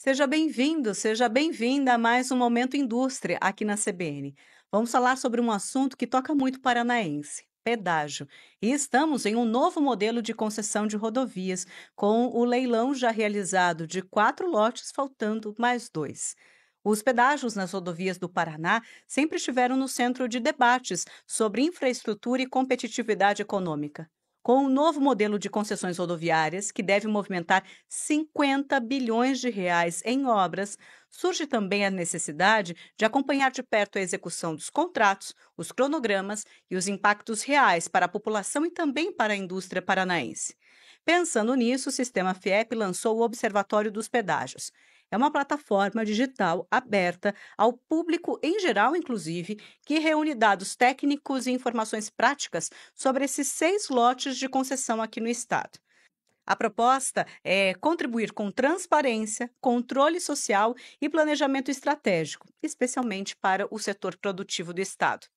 Seja bem-vindo, seja bem-vinda a mais um Momento Indústria aqui na CBN. Vamos falar sobre um assunto que toca muito paranaense: pedágio. E estamos em um novo modelo de concessão de rodovias, com o leilão já realizado de 4 lotes, faltando mais 2. Os pedágios nas rodovias do Paraná sempre estiveram no centro de debates sobre infraestrutura e competitividade econômica. Com o novo modelo de concessões rodoviárias, que deve movimentar 50 bilhões de reais em obras, surge também a necessidade de acompanhar de perto a execução dos contratos, os cronogramas e os impactos reais para a população e também para a indústria paranaense. Pensando nisso, o sistema FIEP lançou o Observatório dos Pedágios. É uma plataforma digital aberta ao público em geral, inclusive, que reúne dados técnicos e informações práticas sobre esses 6 lotes de concessão aqui no estado. A proposta é contribuir com transparência, controle social e planejamento estratégico, especialmente para o setor produtivo do estado.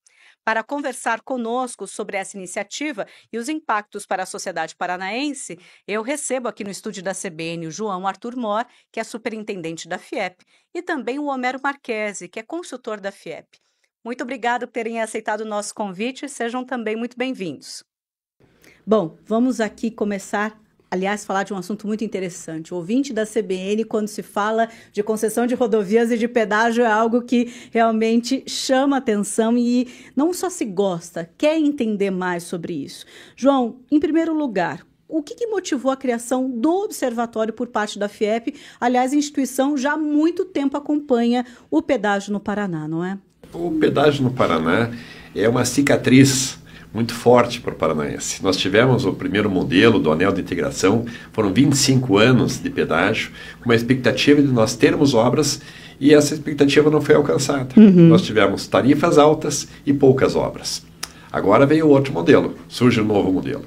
Para conversar conosco sobre essa iniciativa e os impactos para a sociedade paranaense, eu recebo aqui no estúdio da CBN o João Arthur Mor, que é superintendente da FIEP, e também o Homero Marchese, que é consultor da FIEP. Muito obrigada por terem aceitado o nosso convite e sejam também muito bem-vindos. Bom, vamos aqui começar. Aliás, falar de um assunto muito interessante. O ouvinte da CBN, quando se fala de concessão de rodovias e de pedágio, é algo que realmente chama atenção e não só se gosta, quer entender mais sobre isso. João, em primeiro lugar, o que motivou a criação do Observatório por parte da FIEP? Aliás, a instituição já há muito tempo acompanha o pedágio no Paraná, não é? O pedágio no Paraná é uma cicatriz muito forte para o paranaense. Nós tivemos o primeiro modelo do anel de integração, foram 25 anos de pedágio, com uma expectativa de nós termos obras, e essa expectativa não foi alcançada. Nós tivemos tarifas altas e poucas obras. Agora veio outro modelo, surge um novo modelo.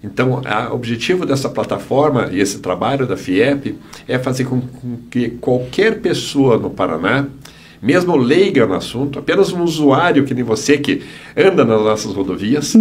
Então, o objetivo dessa plataforma e esse trabalho da FIEP é fazer com que qualquer pessoa no Paraná, mesmo leiga no assunto, apenas um usuário que nem você que anda nas nossas rodovias,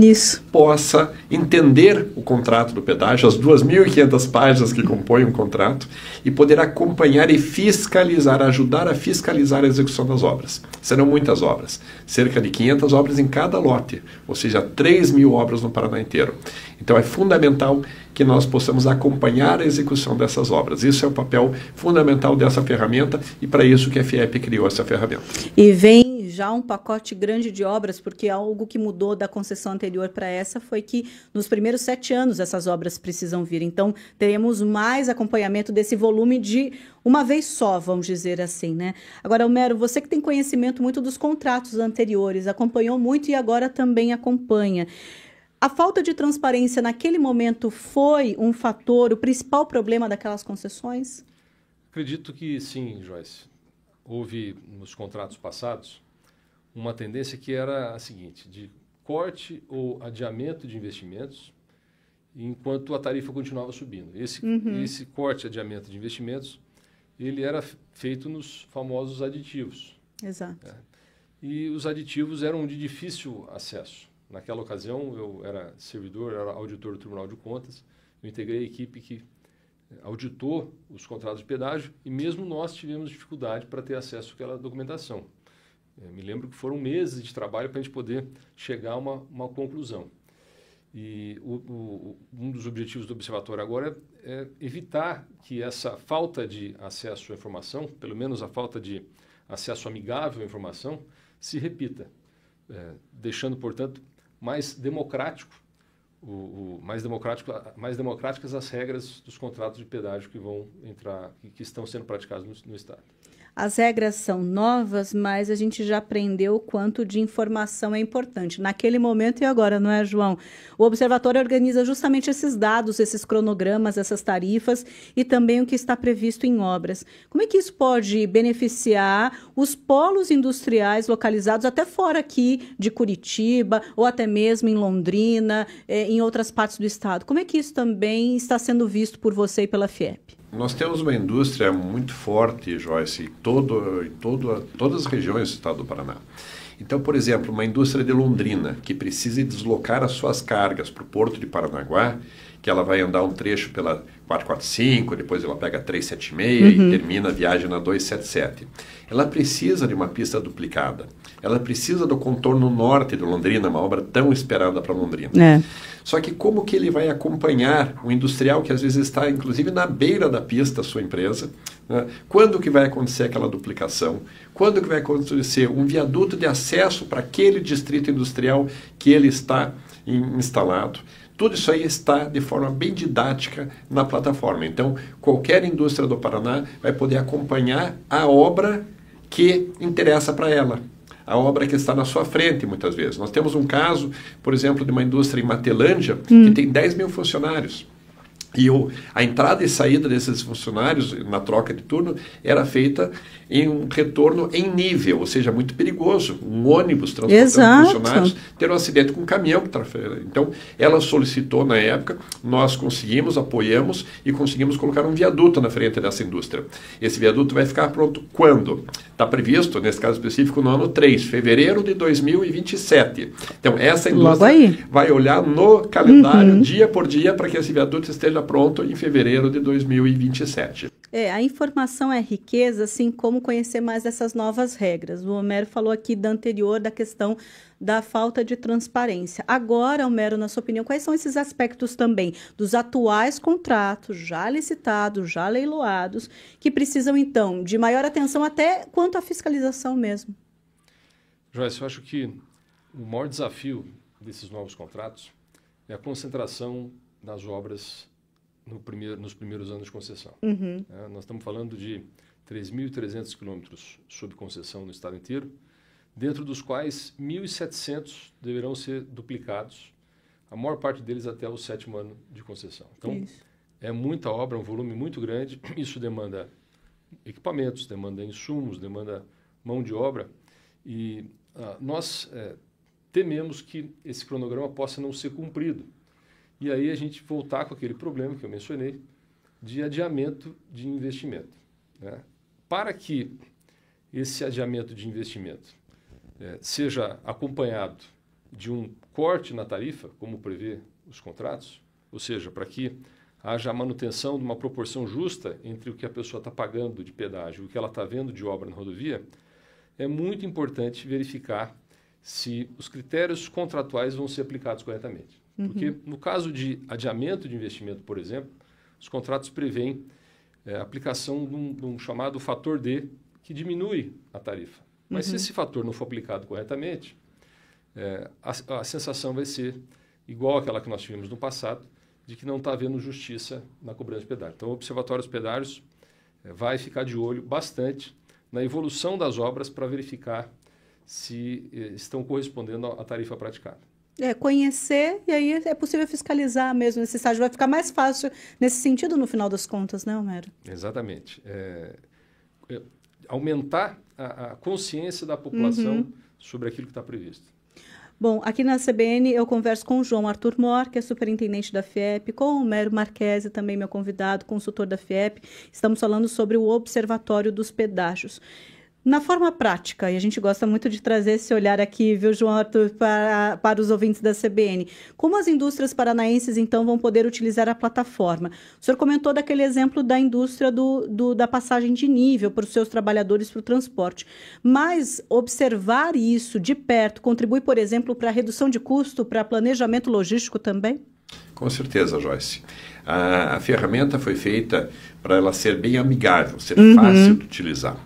possa entender o contrato do pedágio, as 2.500 páginas que compõem um contrato, e poder acompanhar e fiscalizar, ajudar a fiscalizar a execução das obras. Serão muitas obras, cerca de 500 obras em cada lote, ou seja, 3.000 obras no Paraná inteiro. Então é fundamental que nós possamos acompanhar a execução dessas obras. Isso é o papel fundamental dessa ferramenta e para isso que a FIEP criou essa ferramenta. E vem já um pacote grande de obras, porque algo que mudou da concessão anterior para essa foi que nos primeiros 7 anos essas obras precisam vir. Então teremos mais acompanhamento desse volume de uma vez só, vamos dizer assim, né? Agora, Homero, você que tem conhecimento muito dos contratos anteriores, acompanhou muito e agora também acompanha. A falta de transparência naquele momento foi um fator, o principal problema daquelas concessões? Acredito que sim, Joyce. Houve nos contratos passados uma tendência que era a seguinte, de corte ou adiamento de investimentos enquanto a tarifa continuava subindo. Esse corte e adiamento de investimentos, ele era feito nos famosos aditivos. Exato. E os aditivos eram de difícil acesso. Naquela ocasião, eu era servidor, era auditor do Tribunal de Contas, eu integrei a equipe que auditou os contratos de pedágio e mesmo nós tivemos dificuldade para ter acesso àquela documentação. Eu me lembro que foram meses de trabalho para a gente poder chegar a uma conclusão. E um dos objetivos do Observatório agora é evitar que essa falta de acesso à informação, pelo menos a falta de acesso amigável à informação, se repita, deixando, portanto, mais democráticas as regras dos contratos de pedágio que vão entrar e que estão sendo praticados no estado. As regras são novas, mas a gente já aprendeu o quanto de informação é importante naquele momento e agora, não é, João? O Observatório organiza justamente esses dados, esses cronogramas, essas tarifas e também o que está previsto em obras. Como é que isso pode beneficiar os polos industriais localizados até fora aqui de Curitiba ou até mesmo em Londrina, em outras partes do estado? Como é que isso também está sendo visto por você e pela FIEP? Nós temos uma indústria muito forte, Joyce, em todas as regiões do estado do Paraná. Então, por exemplo, uma indústria de Londrina que precisa deslocar as suas cargas para o porto de Paranaguá, que ela vai andar um trecho pela 445, depois ela pega a 376 e termina a viagem na 277. Ela precisa de uma pista duplicada. Ela precisa do contorno norte de Londrina, uma obra tão esperada para Londrina. Só que como que ele vai acompanhar o industrial que às vezes está, inclusive, na beira da pista, a sua empresa? Né? Quando que vai acontecer aquela duplicação? Quando que vai acontecer um viaduto de acesso para aquele distrito industrial que ele está instalado? Tudo isso aí está de forma bem didática na plataforma. Então, qualquer indústria do Paraná vai poder acompanhar a obra que interessa para ela. A obra que está na sua frente, muitas vezes. Nós temos um caso, por exemplo, de uma indústria em Matelândia, que tem 10 mil funcionários. E a entrada e saída desses funcionários na troca de turno era feita em um retorno em nível, ou seja, muito perigoso. Um ônibus transportando funcionários ter um acidente com um caminhão. Então, ela solicitou na época, nós conseguimos, apoiamos e conseguimos colocar um viaduto na frente dessa indústria. Esse viaduto vai ficar pronto quando? Está previsto, nesse caso específico, no ano 3, fevereiro de 2027. Então, essa indústria vai olhar no calendário, dia por dia, para que esse viaduto esteja pronto em fevereiro de 2027. A informação é riqueza, assim como conhecer mais dessas novas regras. O Homero falou aqui da anterior, da questão da falta de transparência. Agora, Homero, na sua opinião, quais são esses aspectos também dos atuais contratos já licitados, já leiloados, que precisam, então, de maior atenção até quanto à fiscalização mesmo? Joyce, eu acho que o maior desafio desses novos contratos é a concentração das obras nos primeiros anos de concessão. Nós estamos falando de 3.300 quilômetros sob concessão no estado inteiro, dentro dos quais 1.700 deverão ser duplicados, a maior parte deles até o 7º ano de concessão. Então, é muita obra, um volume muito grande, isso demanda equipamentos, demanda insumos, demanda mão de obra, e nós tememos que esse cronograma possa não ser cumprido. E aí a gente voltar com aquele problema que eu mencionei de adiamento de investimento. Né? Para que esse adiamento de investimento seja acompanhado de um corte na tarifa, como prevê os contratos, ou seja, para que haja a manutenção de uma proporção justa entre o que a pessoa está pagando de pedágio e o que ela está vendo de obra na rodovia, é muito importante verificar se os critérios contratuais vão ser aplicados corretamente. Porque, no caso de adiamento de investimento, por exemplo, os contratos prevêem a aplicação de um chamado fator D, que diminui a tarifa. Mas se esse fator não for aplicado corretamente, a sensação vai ser igual àquela que nós tivemos no passado, de que não está havendo justiça na cobrança de pedágio. Então, o Observatório dos Pedágios vai ficar de olho bastante na evolução das obras para verificar se estão correspondendo à tarifa praticada. Conhecer, e aí é possível fiscalizar mesmo nesse estágio. Vai ficar mais fácil nesse sentido no final das contas, né, Homero? Exatamente. Aumentar a consciência da população sobre aquilo que está previsto. Bom, aqui na CBN eu converso com o João Arthur Mor, que é superintendente da FIEP, com o Homero Marquesi, também meu convidado, consultor da FIEP. Estamos falando sobre o Observatório dos Pedágios. Na forma prática, e a gente gosta muito de trazer esse olhar aqui, viu, João Arthur, para os ouvintes da CBN, como as indústrias paranaenses, então, vão poder utilizar a plataforma? O senhor comentou daquele exemplo da indústria da passagem de nível para os seus trabalhadores para o transporte, mas observar isso de perto contribui, por exemplo, para a redução de custo, para planejamento logístico também? Com certeza, Joyce. A ferramenta foi feita para ela ser bem amigável, ser fácil de utilizar.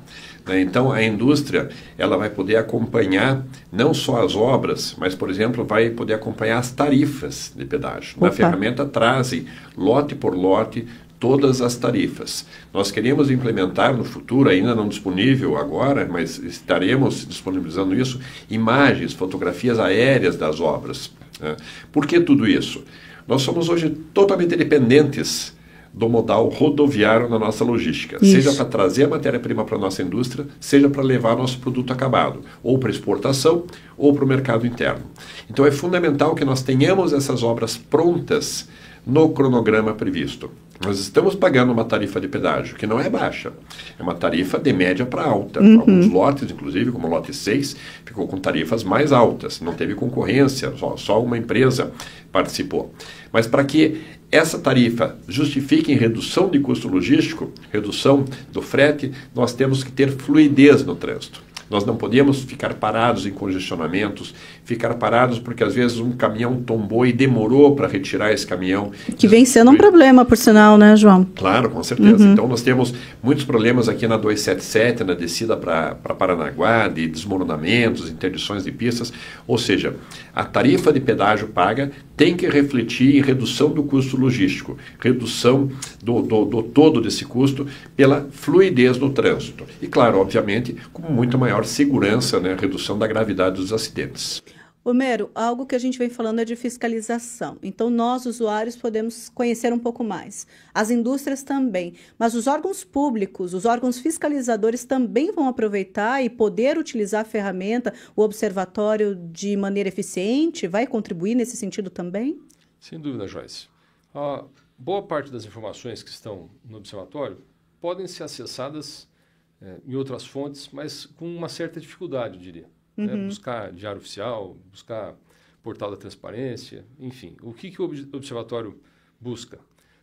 Então, a indústria ela vai poder acompanhar não só as obras, mas, por exemplo, vai poder acompanhar as tarifas de pedágio. A ferramenta traz, lote por lote, todas as tarifas. Nós queremos implementar no futuro, ainda não disponível agora, mas estaremos disponibilizando isso, imagens, fotografias aéreas das obras. Por que tudo isso? Nós somos hoje totalmente dependentes do modal rodoviário na nossa logística, seja para trazer a matéria-prima para a nossa indústria, seja para levar nosso produto acabado, ou para exportação, ou para o mercado interno. Então é fundamental que nós tenhamos essas obras prontas no cronograma previsto. Nós estamos pagando uma tarifa de pedágio que não é baixa, é uma tarifa de média para alta. Alguns lotes, inclusive, como o lote 6, ficou com tarifas mais altas, não teve concorrência, só uma empresa participou. Mas para que essa tarifa justifique em redução de custo logístico, redução do frete, nós temos que ter fluidez no trânsito. Nós não podemos ficar parados em congestionamentos, ficar parados porque às vezes um caminhão tombou e demorou para retirar esse caminhão. Que vem sendo um problema, por sinal, né, João? Claro, com certeza. Então nós temos muitos problemas aqui na 277, na descida para Paranaguá, de desmoronamentos, interdições de pistas. Ou seja, a tarifa de pedágio paga tem que refletir em redução do custo logístico, redução do todo desse custo pela fluidez no trânsito. E claro, obviamente, com muito maior segurança, né, redução da gravidade dos acidentes. Homero, algo que a gente vem falando é de fiscalização. Então, nós, usuários, podemos conhecer um pouco mais. As indústrias também. Mas os órgãos públicos, os órgãos fiscalizadores também vão aproveitar e poder utilizar a ferramenta, o observatório, de maneira eficiente? Vai contribuir nesse sentido também? Sem dúvida, Joyce. A boa parte das informações que estão no observatório podem ser acessadas em outras fontes, mas com uma certa dificuldade, eu diria. Buscar diário oficial, buscar portal da transparência, enfim. O que o observatório busca?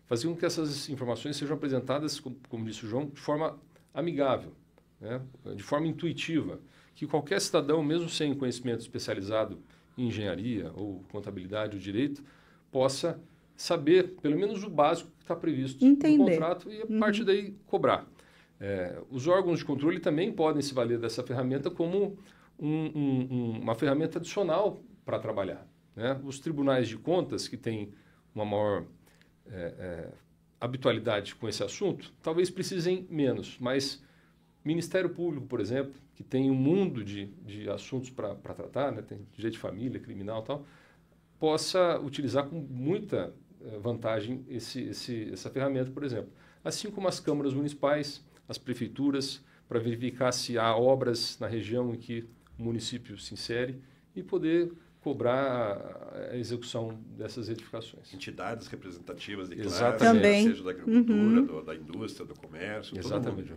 Fazer com que essas informações sejam apresentadas, como disse o João, de forma amigável, né? De forma intuitiva, que qualquer cidadão, mesmo sem conhecimento especializado em engenharia ou contabilidade ou direito, possa saber, pelo menos, o básico que está previsto no contrato e, a partir daí, cobrar. Os órgãos de controle também podem se valer dessa ferramenta como uma ferramenta adicional para trabalhar, né? Os tribunais de contas, que têm uma maior habitualidade com esse assunto, talvez precisem menos, mas Ministério Público, por exemplo, que tem um mundo de assuntos para tratar, né? Tem direito de família, criminal e tal, possa utilizar com muita vantagem essa ferramenta, por exemplo. Assim como as câmaras municipais, as prefeituras, para verificar se há obras na região em que o município se insere e poder cobrar a execução dessas edificações. Entidades representativas de classe, seja da agricultura, da indústria, do comércio. Exatamente.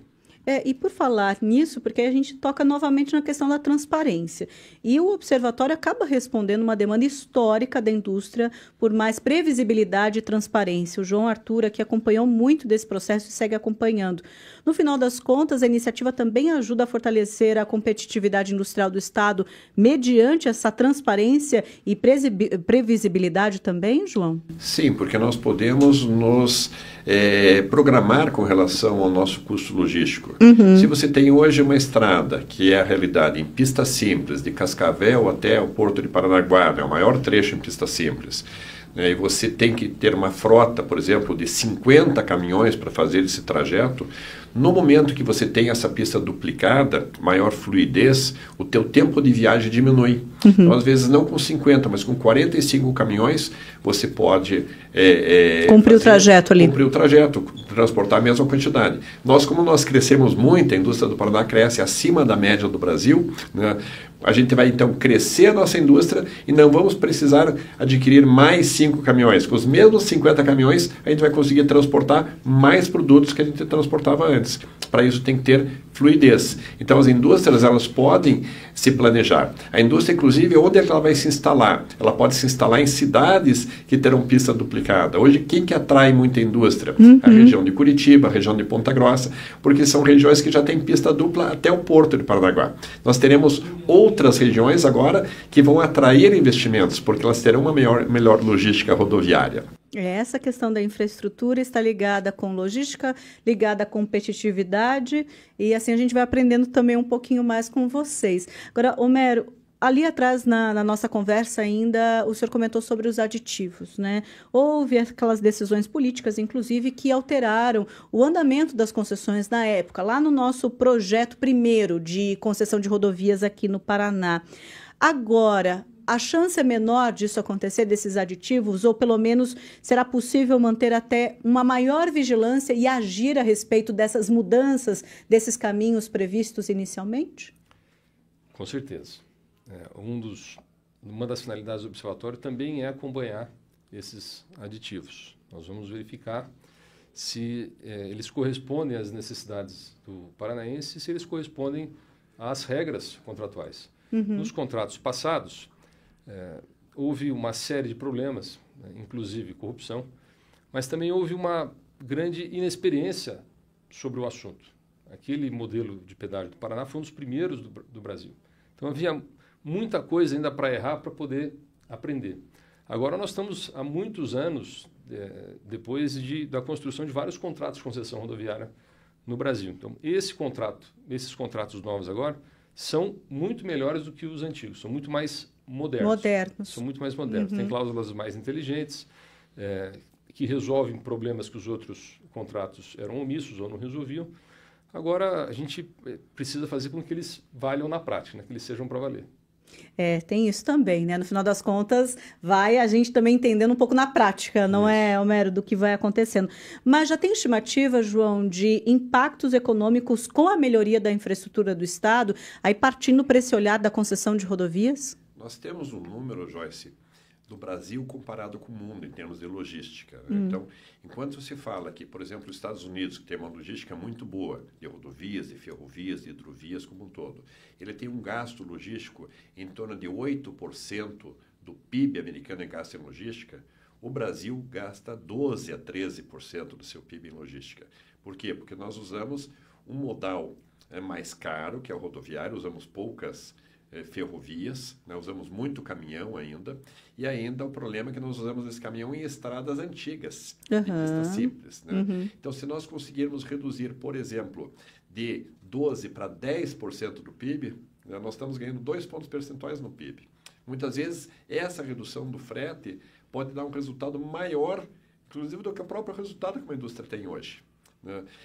E por falar nisso, porque a gente toca novamente na questão da transparência. E o observatório acaba respondendo uma demanda histórica da indústria por mais previsibilidade e transparência. O João Arthur aqui acompanhou muito desse processo e segue acompanhando. No final das contas, a iniciativa também ajuda a fortalecer a competitividade industrial do Estado mediante essa transparência e previsibilidade também, João? Sim, porque nós podemos nos programar com relação ao nosso custo logístico. Se você tem hoje uma estrada, que é a realidade, em pista simples, de Cascavel até o Porto de Paranaguá, né, o maior trecho em pista simples, né, e você tem que ter uma frota, por exemplo, de 50 caminhões para fazer esse trajeto, no momento que você tem essa pista duplicada, maior fluidez, o teu tempo de viagem diminui. Então, às vezes, não com 50, mas com 45 caminhões, você pode cumprir o trajeto ali. Cumprir o trajeto, transportar a mesma quantidade. Como nós crescemos muito, a indústria do Paraná cresce acima da média do Brasil, né? A gente vai, então, crescer a nossa indústria e não vamos precisar adquirir mais 5 caminhões. Com os mesmos 50 caminhões, a gente vai conseguir transportar mais produtos que a gente transportava antes. Para isso tem que ter fluidez. Então, as indústrias, elas podem se planejar. A indústria, inclusive, onde ela vai se instalar? Ela pode se instalar em cidades que terão pista duplicada. Hoje, quem que atrai muita indústria? A região de Curitiba, a região de Ponta Grossa, porque são regiões que já têm pista dupla até o Porto de Paranaguá. Nós teremos outras regiões agora que vão atrair investimentos, porque elas terão uma melhor logística rodoviária. Essa questão da infraestrutura está ligada com logística, ligada à competitividade, e assim a gente vai aprendendo também um pouquinho mais com vocês. Agora, Homero, ali atrás, na nossa conversa ainda, o senhor comentou sobre os aditivos, né? Houve aquelas decisões políticas, inclusive, que alteraram o andamento das concessões na época, lá no nosso projeto primeiro de concessão de rodovias aqui no Paraná. Agora, a chance é menor disso acontecer, desses aditivos, ou pelo menos será possível manter até uma maior vigilância e agir a respeito dessas mudanças, desses caminhos previstos inicialmente? Com certeza. Uma das finalidades do observatório também é acompanhar esses aditivos. Nós vamos verificar se eles correspondem às necessidades do paranaense, se eles correspondem às regras contratuais. Nos contratos passados, houve uma série de problemas, né, inclusive corrupção, mas também houve uma grande inexperiência sobre o assunto. Aquele modelo de pedágio do Paraná foi um dos primeiros do Brasil. Então havia muita coisa ainda para errar para poder aprender. Agora nós estamos há muitos anos depois da construção de vários contratos de concessão rodoviária no Brasil. Então esses contratos novos agora são muito melhores do que os antigos, são muito mais modernos. São muito mais modernos. Tem cláusulas mais inteligentes, que resolvem problemas que os outros contratos eram omissos ou não resolviam. Agora, a gente precisa fazer com que eles valham na prática, né? Que eles sejam para valer. Tem isso também, né? No final das contas, vai a gente também entendendo um pouco na prática, não é, Homero, do que vai acontecendo. Mas já tem estimativa, João, de impactos econômicos com a melhoria da infraestrutura do Estado, aí partindo para esse olhar da concessão de rodovias? Nós temos um número, Joyce, do Brasil comparado com o mundo em termos de logística. Né? Então, enquanto se fala que, por exemplo, os Estados Unidos, que tem uma logística muito boa, de rodovias, de ferrovias, de hidrovias como um todo, ele tem um gasto logístico em torno de 8% do PIB americano em gasto em logística, o Brasil gasta 12% a 13% do seu PIB em logística. Por quê? Porque nós usamos um modal mais caro, que é o rodoviário, usamos poucas ferrovias, né? Usamos muito caminhão ainda, e ainda o problema é que nós usamos esse caminhão em estradas antigas, de pista simples. Né? Então, se nós conseguirmos reduzir, por exemplo, de 12% para 10% do PIB, né, nós estamos ganhando 2 pontos percentuais no PIB. Muitas vezes, essa redução do frete pode dar um resultado maior, inclusive, do que o próprio resultado que uma indústria tem hoje.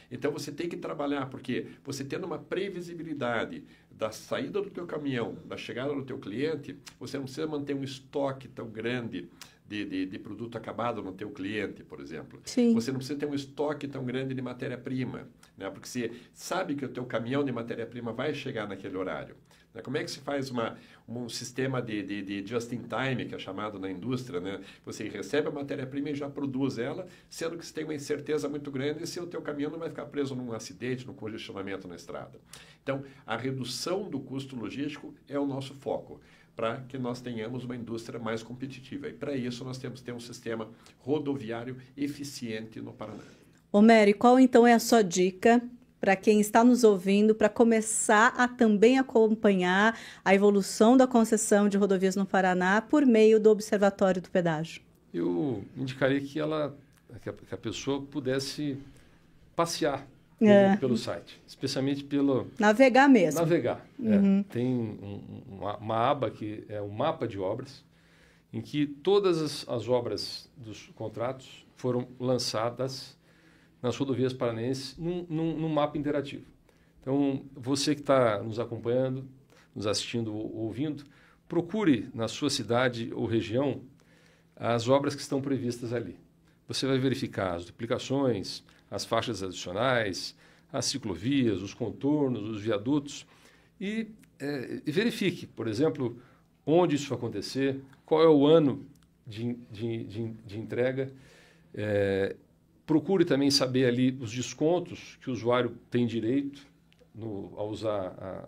Então você tem que trabalhar, porque você tendo uma previsibilidade da saída do teu caminhão, da chegada do teu cliente, você não precisa manter um estoque tão grande de produto acabado no teu cliente, por exemplo. Sim. Você não precisa ter um estoque tão grande de matéria-prima, né? Porque você sabe que o teu caminhão de matéria-prima vai chegar naquele horário. Como é que se faz um sistema de just-in-time, que é chamado na indústria, né? Você recebe a matéria-prima e já produz ela, sendo que você tem uma incerteza muito grande se o teu caminhão não vai ficar preso num acidente, num congestionamento na estrada. Então, a redução do custo logístico é o nosso foco, para que nós tenhamos uma indústria mais competitiva. E para isso nós temos que ter um sistema rodoviário eficiente no Paraná. Homero, e qual então é a sua dica para quem está nos ouvindo, para começar a também acompanhar a evolução da concessão de rodovias no Paraná por meio do Observatório do Pedágio? Eu indicaria que a pessoa pudesse passear pelo site, especialmente pelo... Navegar mesmo. Navegar. Tem uma aba que é o mapa de obras, em que todas as obras dos contratos foram lançadas nas rodovias paranaenses num mapa interativo. Então, você que está nos acompanhando, nos assistindo ou ouvindo, procure na sua cidade ou região as obras que estão previstas ali. Você vai verificar as duplicações, as faixas adicionais, as ciclovias, os contornos, os viadutos e verifique, por exemplo, onde isso vai acontecer, qual é o ano de entrega. Procure também saber ali os descontos que o usuário tem direito ao usar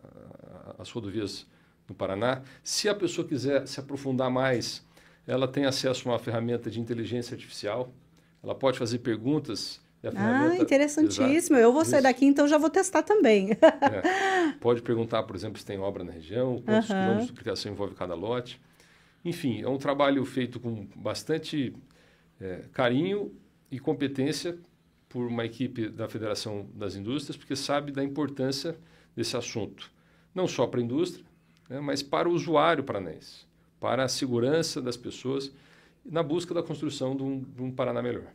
as rodovias no Paraná. Se a pessoa quiser se aprofundar mais, ela tem acesso a uma ferramenta de inteligência artificial. Ela pode fazer perguntas. Interessantíssimo. Eu vou sair daqui, então já vou testar também. Pode perguntar, por exemplo, se tem obra na região, quantos quilômetros de duplicação envolve cada lote. Enfim, é um trabalho feito com bastante carinho e competência por uma equipe da Federação das Indústrias, porque sabe da importância desse assunto, não só para a indústria, né, mas para o usuário paranaense, para a segurança das pessoas, na busca da construção de um Paraná melhor.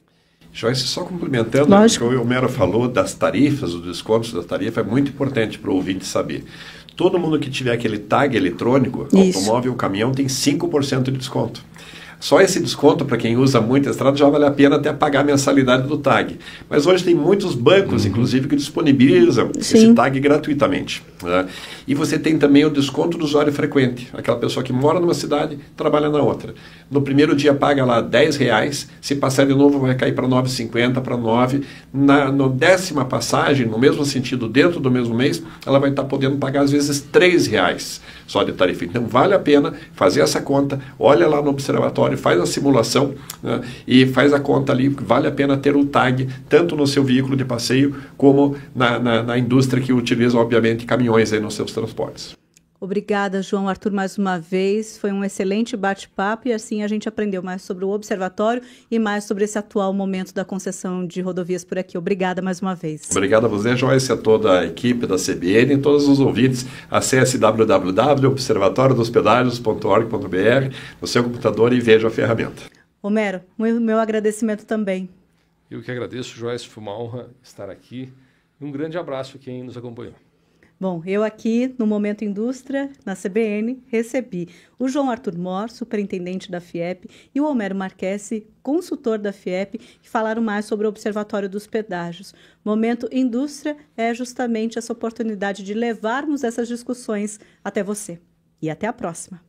Joyce, só complementando o que o Homero falou das tarifas, os descontos da tarifa, é muito importante para o ouvinte saber. Todo mundo que tiver aquele tag eletrônico, automóvel ou caminhão, tem 5% de desconto. Só esse desconto para quem usa muito a estrada já vale a pena até pagar a mensalidade do tag. Mas hoje tem muitos bancos, inclusive, que disponibilizam esse tag gratuitamente. Né? E você tem também o desconto do usuário frequente, aquela pessoa que mora numa cidade, trabalha na outra. No primeiro dia paga lá R$10, se passar de novo vai cair para 9,50, para 9. Na 10ª passagem, no mesmo sentido, dentro do mesmo mês, ela vai estar podendo pagar às vezes R$3 só de tarifa. Então vale a pena fazer essa conta, olha lá no observatório, faz a simulação, né, e faz a conta ali, vale a pena ter o tag tanto no seu veículo de passeio como na indústria que utiliza, obviamente, caminhões aí nos seus transportes. Obrigada, João Arthur, mais uma vez. Foi um excelente bate-papo e assim a gente aprendeu mais sobre o observatório e mais sobre esse atual momento da concessão de rodovias por aqui. Obrigada mais uma vez. Obrigado a você, Joyce, a toda a equipe da CBN e todos os ouvintes. Acesse www.observatoriodospedajos.org.br no seu computador e veja a ferramenta. Homero, meu agradecimento também. Eu que agradeço, Joyce, foi uma honra estar aqui. E um grande abraço a quem nos acompanhou. Bom, eu aqui no Momento Indústria, na CBN, recebi o João Arthur Mor, superintendente da FIEP, e o Homero Marquesi, consultor da FIEP, que falaram mais sobre o Observatório dos Pedágios. Momento Indústria é justamente essa oportunidade de levarmos essas discussões até você. E até a próxima.